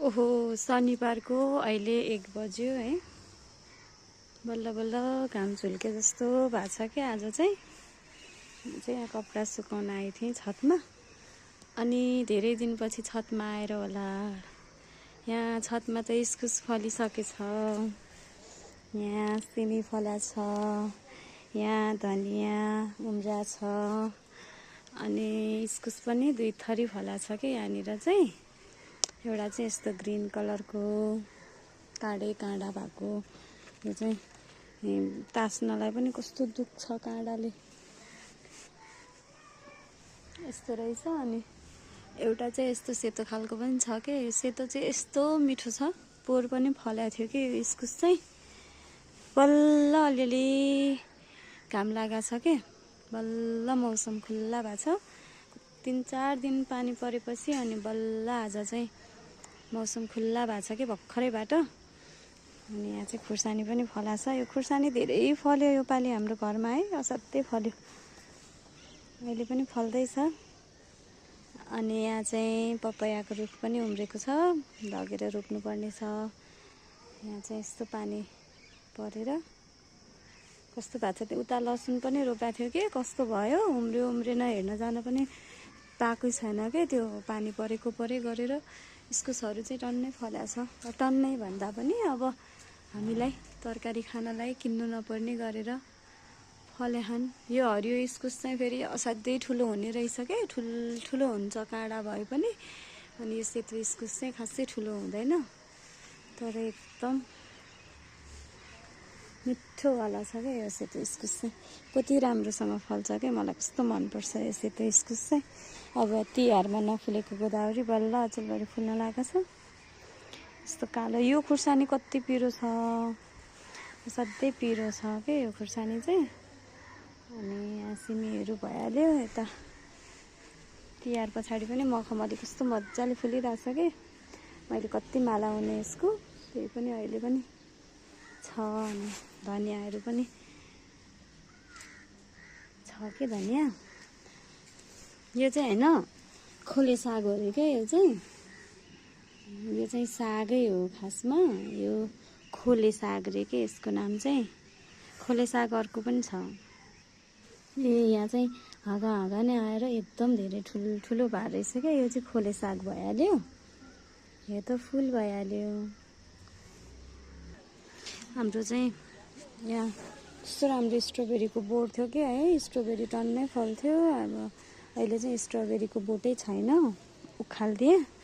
ओहो शनिबारको अहिले 1 बज्यो है। बल्ल बल्ल घाम झुल्के जस्तो भएको छ क्या। आज चाहिँ म चाहिँ यहाँ कपडा सुकाउन आएको थिएँ छतमा। अनि धेरै दिनपछि छतमा आएर होला। यहाँ छतमा त इस्कुस फलिसकेछ, यहाँ सिमी फलेको छ, यहाँ धनिया उम्रा छ, अनि इस्कुस पनि 2 थरी फलेको छ कि यहाँनिर चाहिँ। एउटा चाहिँ यस्तो ग्रीन कलरको काँडै काँडा भएको, यो चाहिँ तास्नलाई पनि कस्तो दुख्छ काँडाले, यस्तो रहेछ। अनि एउटा चाहिँ यस्तो सेतो खालको पनि छ कि, यो सेतो चाहिँ यस्तो मिठो छ। पोहोर पनि फलेको थियो कि यो इस्कुस चाहिँ। बल्ल अलिअलि घाम लागेको छ कि, बल्ल मौसम खुल्ला भएको छ। 3-4 दिन पानी परेपछि अनि बल्ल आज चाहिँ मौसम खुल्ला भएको छ कि भर्खरैबाट। अनि यहाँ चाहिँ खुर्सानी पनि फलाएको छ। यो खुर्सानी धेरै फल्यो यो पालि हाम्रो घरमा है, असाध्यै फल्यो, अहिले पनि फल्दैछ। अनि यहाँ चाहिँ पपायाको रुख पनि उम्रेको छ, लगेर रोप्नुपर्ने छ। यहाँ चाहिँ यस्तो पानी परेर कस्तो भएको छ। उता लसुन पनि रोपेको थियो कि कस्तो भयो, उम्रियो उम्रेन हेर्न जान पनि पाएकै छैन क्या। त्यो पानी परेको परै गरेर इस्कुसहरू चाहिँ टन्नै फलेको छ। टन्नै भन्दा पनि अब हामीलाई तरकारी खानलाई किन्नु नपर्ने गरेर फलेछन्। यो हरियो इस्कुस चाहिँ फेरि असाध्यै ठुलो हुने रहेछ क्या, ठुल्ठुलो हुन्छ काँडा भए पनि। अनि यो सेतो इस्कुस चाहिँ खासै ठुलो हुँदैन, तर एकदम मिठोवाला छ क्या यो सेतो इस्कुस चाहिँ। कति राम्रोसँग फल्छ क्या, मलाई कस्तो मनपर्छ यो सेतो इस्कुस चाहिँ। अब तिहारमा नफुलेको गोदावरी बल्ल अचेलबारी फुल्न लागेको छ। यस्तो कालो यो खुर्सानी कति पिरो छ, असाध्यै पिरो छ क्या यो खुर्सानी चाहिँ। अनि यहाँ सिमीहरू भइहाल्यो। यता तिहार पछाडि पनि मखमली कस्तो मजाले फुलिरहेछ कि, मैले कति माला हुने यसको, त्यही पनि अहिले पनि छ। अनि धनियाँहरू पनि छ कि धनिया। यो चाहिँ होइन खोले साग हो अरे क्या। यो चाहिँ सागै हो खासमा, यो खोले साग रे के यसको नाम चाहिँ। खोले साग अर्को पनि छ। यहाँ चाहिँ हाँगा नै आएर एकदम धेरै ठुलो भएर रहेछ क्या। यो चाहिँ खोले साग भइहाल्यो, यो त फुल भइहाल्यो। हाम्रो चाहिँ यहाँ कस्तो राम्रो स्ट्रबेरीको बोट थियो कि है, स्ट्रबेरी टन्नै फल्थ्यो। अब अहिले चाहिँ स्ट्रबेरीको बोटै छैन, उखालिदिएँ।